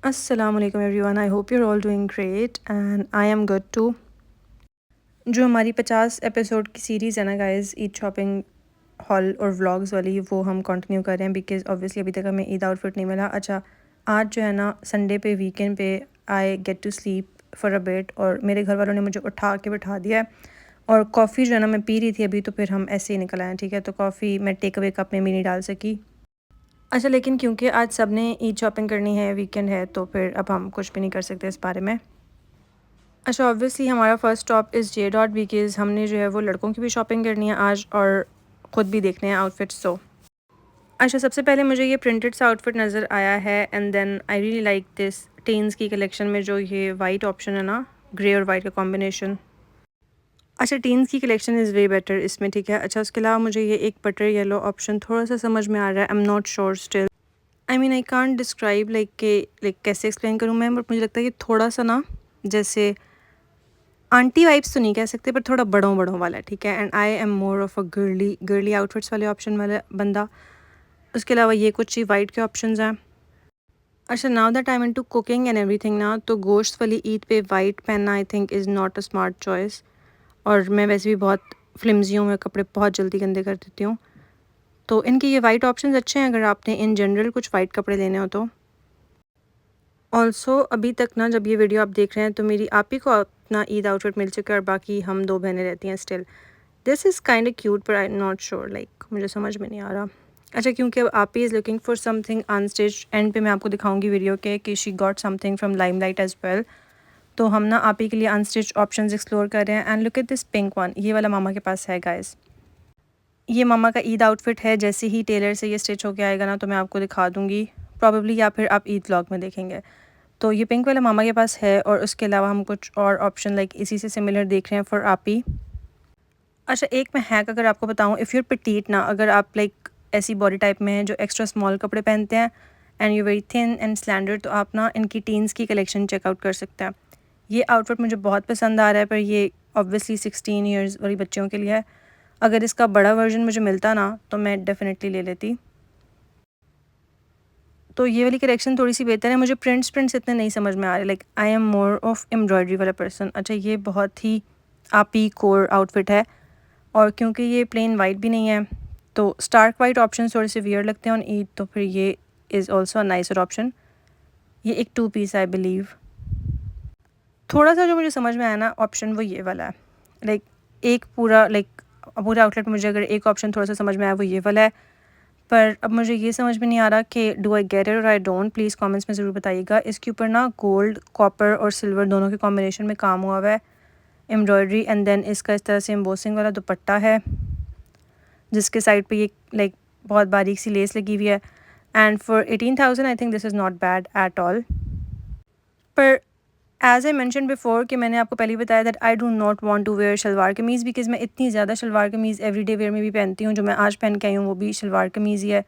अस्सलाम वालेकुम everyone, I hope you're all doing great and I am good too। जो हमारी 50 एपिसोड की सीरीज़ है ना गाइस, ईद शॉपिंग हॉल और व्लॉग्स वाली, वो हम कंटिन्यू कर रहे हैं बिकॉज़ ऑब्वियसली अभी तक हमें ईद आउटफिट नहीं मिला। अच्छा, आज जो है ना संडे पे वीकेंड पे I get to sleep for a bit और मेरे घर वालों ने मुझे उठा के बिठा दिया है और कॉफ़ी जो है ना मैं पी रही थी अभी, तो फिर हम ऐसे ही निकल आए। ठीक है, तो कॉफ़ी मैं टेक अवे कप में भी नहीं डाल सकी। अच्छा, लेकिन क्योंकि आज सब ने ईद शॉपिंग करनी है, वीकेंड है, तो फिर अब हम कुछ भी नहीं कर सकते इस बारे में। अच्छा, ऑब्वियसली हमारा first stop is J dot because हमने जो है वो लड़कों की भी शॉपिंग करनी है आज और ख़ुद भी देखने हैं आउटफिट्स। तो अच्छा, सबसे पहले मुझे ये प्रिंटेड सा आउटफिट नज़र आया है and then I really like this teens की कलेक्शन में जो ये वाइट ऑप्शन है ना, ग्रे और वाइट का कॉम्बिनेशन। अच्छा, टीन्स की कलेक्शन इज़ वे बेटर इसमें। ठीक है, अच्छा उसके अलावा मुझे ये एक बटर येलो ऑप्शन थोड़ा सा समझ में आ रहा है। आई am not sure still, I mean I can't describe like कैसे एक्सप्लेन करूँ मैं, बट मुझे लगता है कि थोड़ा सा ना जैसे आंटी वाइब्स तो नहीं कह सकते, पर थोड़ा बड़ों बड़ों वाला है। ठीक है, and I am more of a girly girly outfits वाले ऑप्शन वाला बंदा। उसके अलावा ये कुछ ही वाइट के ऑप्शंस हैं। अच्छा, now that I am into cooking and everything ना, तो गोश्त वाली ईद पे वाइट पहनना I think is not a smart choice. और मैं वैसे भी बहुत फ्लिम्जी हूँ, मैं कपड़े बहुत जल्दी गंदे कर देती हूँ। तो इनके ये वाइट ऑप्शंस अच्छे हैं अगर आपने इन जनरल कुछ वाइट कपड़े लेने हो तो। ऑल्सो अभी तक ना जब ये वीडियो आप देख रहे हैं तो मेरी आप ही को अपना ईद आउटफिट मिल चुका है और बाकी हम 2 बहनें रहती हैं still. This is kind of cute पर I am not sure, like मुझे समझ में नहीं आ रहा। अच्छा, क्योंकि अब आप ही is looking for something unstitched, and पे मैं आपको दिखाऊंगी वीडियो के कि she got something from Limelight as well. तो हम ना आप ही के लिए अनस्टिच्ड ऑप्शंस एक्सप्लोर कर रहे हैं and look at this pink one, ये वाला मामा के पास है गाइस। ये मामा का ईद आउटफिट है, जैसे ही टेलर से ये स्टिच होके आएगा ना तो मैं आपको दिखा दूँगी प्रॉबेबली, या फिर आप ईद व्लॉग में देखेंगे। तो ये पिंक वाला मामा के पास है और उसके अलावा हम कुछ और ऑप्शन लाइक इसी से सिमिलर देख रहे हैं फॉर आप ही। अच्छा, एक मैं हैक अगर आपको बताऊँ, इफ़ यूर पिटीट ना, अगर आप लाइक ऐसी बॉडी टाइप में हैं जो एक्स्ट्रा स्मॉल कपड़े पहनते हैं and you very thin and slander, तो आप ना इनकी टीन्स की कलेक्शन चेकआउट कर सकते हैं। ये आउटफिट मुझे बहुत पसंद आ रहा है, पर ये ऑब्वियसली 16 ईयर्स वाली बच्चियों के लिए है। अगर इसका बड़ा वर्जन मुझे मिलता ना तो मैं डेफिनेटली ले लेती। तो ये वाली कलेक्शन थोड़ी सी बेहतर है। मुझे प्रिंट्स इतने नहीं समझ में आ रहे, like I am more of embroidery वाला पर्सन। अच्छा, ये बहुत ही आपी कोर आउटफिट है और क्योंकि ये प्लेन वाइट भी नहीं है तो स्टार्क वाइट ऑप्शन थोड़े से वियर लगते हैं ऑन ईद, तो फिर ये is also a nicer option. ये एक 2 पीस आई बिलीव। थोड़ा सा जो मुझे समझ में आया ना ऑप्शन, वो ये वाला है। लाइक एक पूरा आउटलेट मुझे अगर एक ऑप्शन थोड़ा सा समझ में आया वो ये वाला है, पर अब मुझे ये समझ में नहीं आ रहा कि डू आई गेट इट और आई डोंट। प्लीज़ कमेंट्स में ज़रूर बताइएगा। इसके ऊपर ना गोल्ड, कॉपर और सिल्वर दोनों के कॉम्बिनेशन में काम हुआ हुआ है, एम्ब्रॉयडरी, एंड देन इसका इस तरह से एम्बोसिंग वाला दुपट्टा है जिसके साइड पे ये लाइक बहुत बारीक सी लेस लगी हुई है। And for 18,000 I think this is not bad at all. पर एज़ आई मैंशन बिफोर कि मैंने आपको पहले ही बताया that I do not want to wear shalwar kameez, because मैं इतनी ज़्यादा शलवार कमीज़ एवरीडे वेयर में भी पहनती हूँ। जो मैं आज पहन के आई हूँ वो भी शलवार कमीज़ ही है।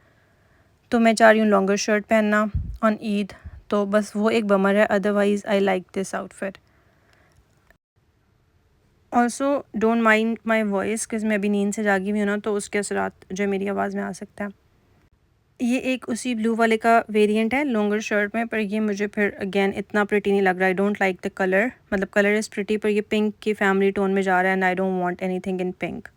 तो मैं चाह रही हूँ लॉन्गर शर्ट पहनना ऑन ईद, तो बस वो एक बमर है, otherwise I like this outfit. Also don't mind my voice because मैं अभी नींद से जागी हुई हूँ ना, तो उसके असरात जो मेरी आवाज़ में आ सकता है। ये एक उसी ब्लू वाले का वेरिएंट है लॉन्गर शर्ट में, पर ये मुझे फिर अगेन इतना प्रिटी नहीं लग रहा। I don't like the colour, मतलब कलर इज़ प्रिटी पर ये पिंक की फैमिली टोन में जा रहा है and I don't want anything in pink.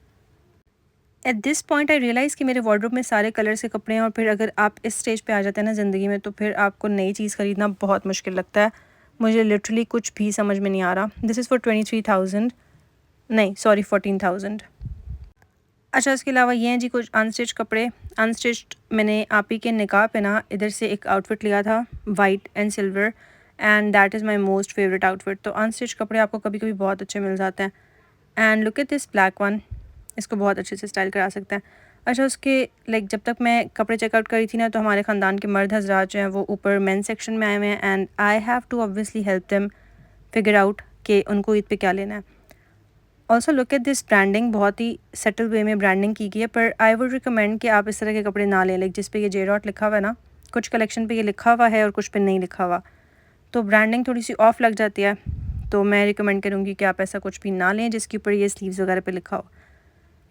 At this point I realise कि मेरे वार्डरोब में सारे कलर्स के कपड़े हैं और फिर अगर आप इस स्टेज पे आ जाते हैं ना ज़िंदगी में, तो फिर आपको नई चीज़ ख़रीदना बहुत मुश्किल लगता है। मुझे लिटरली कुछ भी समझ में नहीं आ रहा। दिस इज़ फॉर 23,000, नहीं सॉरी 14,000। अच्छा, इसके अलावा ये हैं जी कुछ अनस्टिच कपड़े। अनस्टिच्ड मैंने आप ही के निकाह पे ना इधर से एक आउटफिट लिया था white and silver, and that is my most favourite outfit. तो अनस्टिच कपड़े आपको कभी कभी बहुत अच्छे मिल जाते हैं। And look at this black one, इसको बहुत अच्छे से स्टाइल करा सकते हैं। अच्छा, उसके लाइक जब तक मैं कपड़े चेकआउट करी थी ना, तो हमारे ख़ानदान के मर्द हजरात जो हैं वो ऊपर मेन सेक्शन में आए हुए हैं and I have to obviously help them figure out कि उनको ईद पे क्या लेना है। Also look at this branding, बहुत ही सेटल वे में ब्रांडिंग की गई है, पर आई वुड रिकमेंड कि आप इस तरह के कपड़े ना लें, लाइक जिस पे ये जे डॉट लिखा हुआ है ना। कुछ कलेक्शन पे ये लिखा हुआ है और कुछ पे नहीं लिखा हुआ, तो ब्रांडिंग थोड़ी सी ऑफ लग जाती है। तो मैं रिकमेंड करूँगी कि आप ऐसा कुछ भी ना लें जिसके ऊपर ये स्लीव्स वगैरह पे लिखा हो,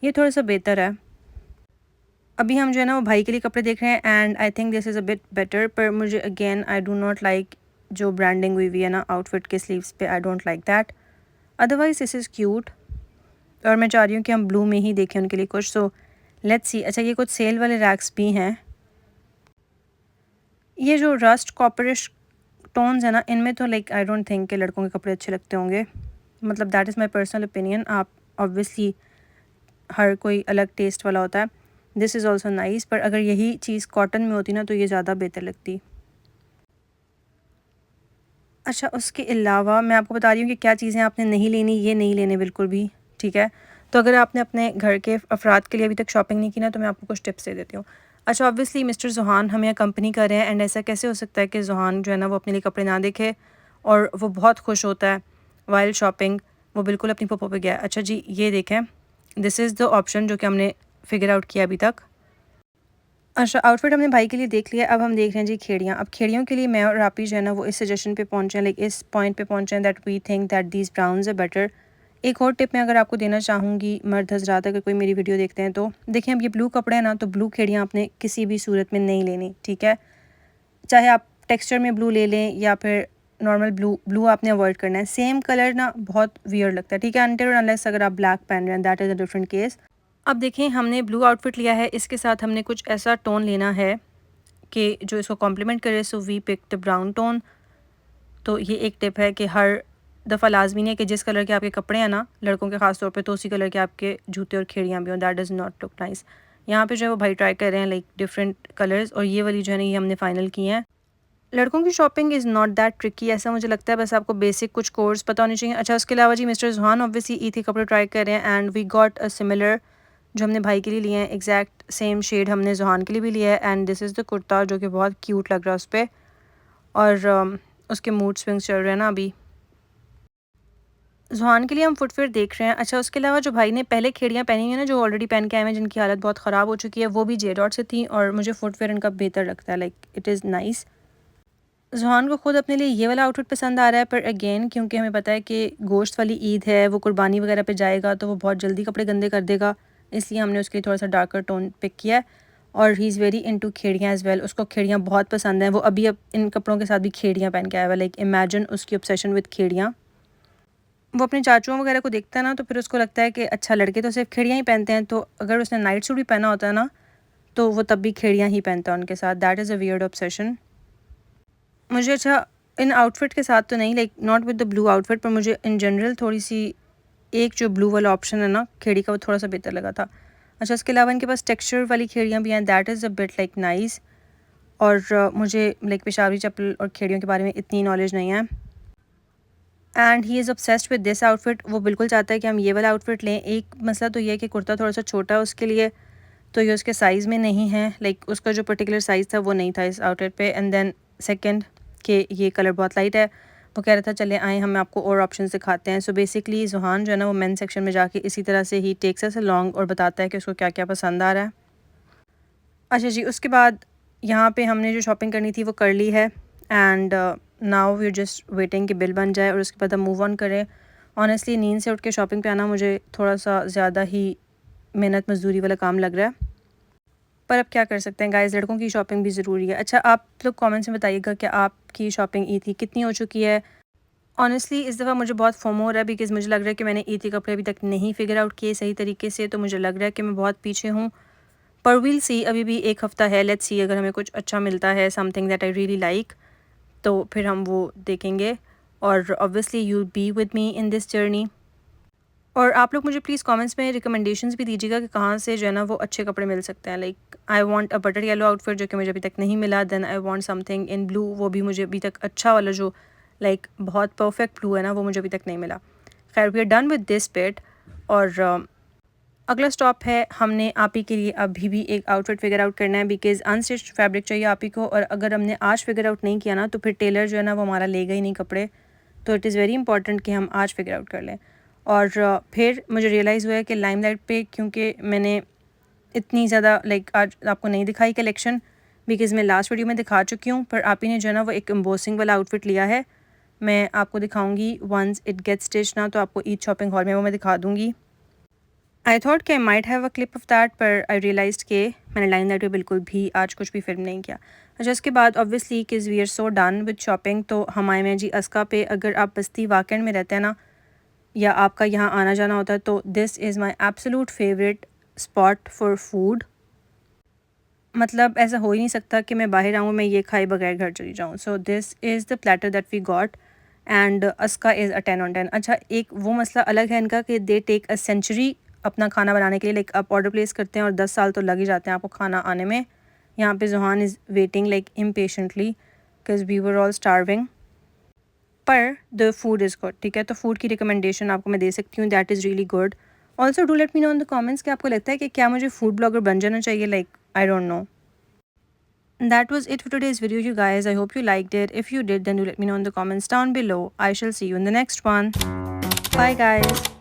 ये थोड़ा सा बेहतर है। अभी हम जो है ना वो भाई के लिए कपड़े देख रहे हैं and I think this is a bit better, पर मुझे again I do not like जो ब्रांडिंग हुई हुई है ना आउटफिट के स्लीव्स पे, I don't like that. Otherwise this is cute और मैं चाह रही हूँ कि हम ब्लू में ही देखें उनके लिए कुछ, सो लेट्स सी। अच्छा, ये कुछ सेल वाले रैक्स भी हैं। ये जो रस्ट कॉपरिश टोन्स है ना, इनमें तो लाइक आई डोंट थिंक कि लड़कों के कपड़े अच्छे लगते होंगे, मतलब that is my personal opinion. आप ऑब्वियसली हर कोई अलग टेस्ट वाला होता है। दिस इज़ ऑल्सो नाइस, पर अगर यही चीज़ कॉटन में होती ना तो ये ज़्यादा बेहतर लगती। अच्छा, उसके अलावा मैं आपको बता रही हूँ कि क्या चीज़ें आपने नहीं लेनी, ये नहीं लेने बिल्कुल भी, ठीक है। तो अगर आपने अपने घर के अफराद के लिए अभी तक शॉपिंग नहीं की ना, तो मैं आपको कुछ टिप्स दे देती हूँ। अच्छा, ऑब्वियसली मिस्टर ज़ुहान हमें कंपनी कर रहे हैं, एंड ऐसा कैसे हो सकता है कि ज़ुहान जो है ना वो अपने लिए कपड़े ना देखे, और वो बहुत खुश होता है वाइल शॉपिंग। वो बिल्कुल अपनी पप्पो पे गया है। अच्छा जी, ये देखें, दिस इज़ द ऑप्शन जो कि हमने फिगर आउट किया अभी तक। अच्छा, आउटफिट हमने भाई के लिए देख लिया, अब हम देख रहे हैं जी खेड़ियाँ। अब खेड़ियों के लिए मैं और आपी जो है ना वो इस सजेशन पे पहुँचे हैं, लाइक इस पॉइंट पे पहुँचे हैं that we think that these browns are better. एक और टिप मैं अगर आपको देना चाहूँगी मर्द हज़रात, अगर कोई मेरी वीडियो देखते हैं तो देखें, अब ये ब्लू कपड़े हैं ना, तो ब्लू खेड़ियाँ आपने किसी भी सूरत में नहीं लेनी, ठीक है। चाहे आप टेक्सचर में ब्लू ले लें या फिर नॉर्मल ब्लू, ब्लू आपने अवॉइड करना है। सेम कलर ना बहुत वियर्ड लगता है, ठीक है, अनटिल और अनलेस अगर आप ब्लैक पहन रहे हैं, that is a different case. अब देखें, हमने ब्लू आउटफिट लिया है, इसके साथ हमने कुछ ऐसा टोन लेना है कि जो इसको कॉम्प्लीमेंट करे, so we pick the brown tone. तो ये एक टिप है कि हर दफ़ा लाजमी नहीं है कि जिस कलर के आपके कपड़े हैं ना लड़कों के ख़ास तौर पे, तो उसी कलर के आपके जूते और खेड़ियाँ भी हों, that does not look nice. यहाँ पे जो है वो भाई ट्राई कर रहे हैं लाइक डिफरेंट कलर्स, और ये वाली जो है ना ये हमने फ़ाइनल की हैं। लड़कों की shopping is not that tricky, ऐसा मुझे लगता है, बस आपको बेसिक कुछ कोर्स पता होने चाहिए। अच्छा, उसके अलावा जी मिस्टर ज़ुहान ऑब्वियसली ईद के कपड़े ट्राई कर रहे हैं, and we got a similar, जो हमने भाई के लिए लिए हैं एग्जैक्ट सेम शेड हमने ज़ुहान के लिए भी लिया है। And this is the kurta जो कि बहुत क्यूट लग रहा है उस पर, और उसके मूड स्विंग्स चल रहे हैं ना अभी। ज़ुहान के लिए हम फुटवेयर देख रहे हैं। अच्छा, उसके अलावा जो भाई ने पहले खेड़ियाँ पहनी हुई है ना, जो ऑलरेडी पहन के आए हैं, जिनकी हालत बहुत ख़राब हो चुकी है, वो भी जे डॉट से थी, और मुझे फुटवेयर इनका बेहतर लगता है, लाइक इट इज़ नाइस। ज़ुहान को खुद अपने लिए ये वाला आउटफिट पसंद आ रहा है, पर अगेन क्योंकि हमें पता है कि गोश्त वाली ईद है, वो कुर्बानी वगैरह पे जाएगा, तो वो बहुत जल्दी कपड़े गंदे कर देगा, इसलिए हमने उसके लिए थोड़ा सा डार्कर टोन पिक किया है। और ही इज़ वेरी इनटू खेड़ियाँ एज़ वेल, उसको खेड़ियाँ बहुत पसंद हैं। वो अभी अब इन कपड़ों के साथ भी खेड़ियाँ पहन के आया हुआ है, लाइक इमेजिन उसकी ऑब्सेशन विद खेड़ियाँ। वो अपने चाचुओं वगैरह को देखता है ना, तो फिर उसको लगता है कि अच्छा, लड़के तो सिर्फ खेड़ियाँ ही पहनते हैं, तो अगर उसने नाइट सूट भी पहना होता है ना, तो वो तब भी खेड़ियाँ ही पहनता है उनके साथ। That is a weird obsession मुझे। अच्छा, इन आउटफिट के साथ तो नहीं, like not with the blue outfit, पर मुझे इन जनरल थोड़ी सी एक जो ब्लू वाला ऑप्शन है ना खेड़ी का, वो थोड़ा सा बेहतर लगा था। अच्छा, उसके अलावा इनके पास टेक्सचर वाली खेड़ियाँ भी हैं, that is a bit like nice. और मुझे लाइक पेशावरी चप्पल और खेड़ियों के बारे में इतनी नॉलेज नहीं है। And he is obsessed with this outfit, वो बिल्कुल चाहता है कि हम ये वाला आउटफिट लें। एक मसला तो ये है कि कुर्ता थोड़ा सा छोटा है उसके लिए, तो ये उसके साइज़ में नहीं है, लाइक उसका जो पर्टिकुलर साइज़ था वो नहीं था इस आउटफिट पे। एंड देन सेकंड कि ये कलर बहुत लाइट है। वो कह रहा था चले आए, हम आपको और ऑप्शन दिखाते हैं। सो बेसिकली ज़ुहान जो है ना वो मेन सेक्शन में जाके इसी तरह से ही टेक्स अस अलोंग और बताता है कि उसको क्या क्या पसंद आ रहा है। अच्छा जी, उसके बाद यहाँ पे हमने जो शॉपिंग करनी थी वो कर ली है, and now we are just waiting कि बिल बन जाए और उसके बाद हम मूव ऑन करें। ऑनेस्टली नींद से उठ के शॉपिंग पे आना मुझे थोड़ा सा ज़्यादा ही मेहनत मजदूरी वाला काम लग रहा है, पर अब क्या कर सकते हैं गाइस, लड़कों की शॉपिंग भी ज़रूरी है। अच्छा, आप लोग कमेंट्स में बताइएगा कि आपकी शॉपिंग ईद की कितनी हो चुकी है। ऑनेस्टली इस दफ़ा मुझे बहुत फोमो हो रहा है, बिकॉज़ मुझे लग रहा है कि मैंने ईद के कपड़े अभी तक नहीं फिगर आउट किए सही तरीके से, तो मुझे लग रहा है कि मैं बहुत पीछे हूँ। पर वील सी, अभी भी एक हफ़्ता है, लेट्स सी, अगर हमें कुछ अच्छा मिलता है, something that I really like, तो फिर हम वो देखेंगे। और obviously you be with me in this journey. और आप लोग मुझे प्लीज़ कमेंट्स में रिकमेंडेशंस भी दीजिएगा कि कहाँ से जो है ना वो अच्छे कपड़े मिल सकते हैं। Like I want a butter yellow outfit जो कि मुझे अभी तक नहीं मिला, then I want something in blue, वो भी मुझे अभी तक अच्छा वाला जो लाइक बहुत परफेक्ट ब्लू है ना, वो मुझे अभी तक नहीं मिला। खैर, we are done with this bit. और अगला स्टॉप है, हमने आप ही के लिए अभी भी एक आउटफिट फिगर आउट करना है, बिकॉज़ अनस्टिच्ड फैब्रिक चाहिए आप ही को, और अगर हमने आज फिगर आउट नहीं किया ना तो फिर टेलर जो है ना वो हमारा लेगा ही नहीं कपड़े। तो इट इज़ वेरी इंपॉर्टेंट कि हम आज फिगर आउट कर लें। और फिर मुझे रियलाइज़ हुआ है कि लाइमलाइट पे क्योंकि मैंने इतनी ज़्यादा लाइक आज आपको नहीं दिखाई कलेक्शन, बिकॉज़ मैं लास्ट वीडियो में दिखा चुकी हूँ, पर आप ही ने जो है ना वो एक एम्बोसिंग वाला आउटफिट लिया है। मैं आपको दिखाऊंगी वंस इट गेट स्टिच ना, तो आपको ईद शॉपिंग हॉल में वो मैं दिखा दूँगी। आई थॉट कि I might have a clip of that, पर आई रियलाइज्ड कि मैंने लाइन दैट वे बिल्कुल भी आज कुछ भी फिल्म नहीं किया। अच्छा, इसके बाद ऑब्वियसली किस we are so done with shopping, तो हम आए हैं जी अस्का पे। अगर आप बस्ती वाकई में रहते हैं ना, या आपका यहाँ आना जाना होता है, तो this is my absolute favourite spot for food. मतलब ऐसा हो ही नहीं सकता कि मैं बाहर आऊँ, मैं ये खाए बगैर घर चली जाऊँ। So this is the platter that we got and अस्का इज़ अ 10 on 10। अच्छा, एक वो मसला अलग है इनका कि दे टेक अ सेंचुरी अपना खाना बनाने के लिए। लाइक आप ऑर्डर प्लेस करते हैं और 10 साल तो लग ही जाते हैं आपको खाना आने में। यहाँ पे Juhan is waiting like impatiently because we were all starving, पर द फूड इज़ गुड। ठीक है, तो फूड की रिकमेंडेशन आपको मैं दे सकती हूँ, that is really good. Also do let me know in the comments कि आपको लगता है कि क्या मुझे फूड ब्लॉगर बन जाना चाहिए, like I don't know. That was it for today's video, you guys. I hope you liked it. If you did, then do let me know in the comments down below. I shall see you in the next one. Bye, guys.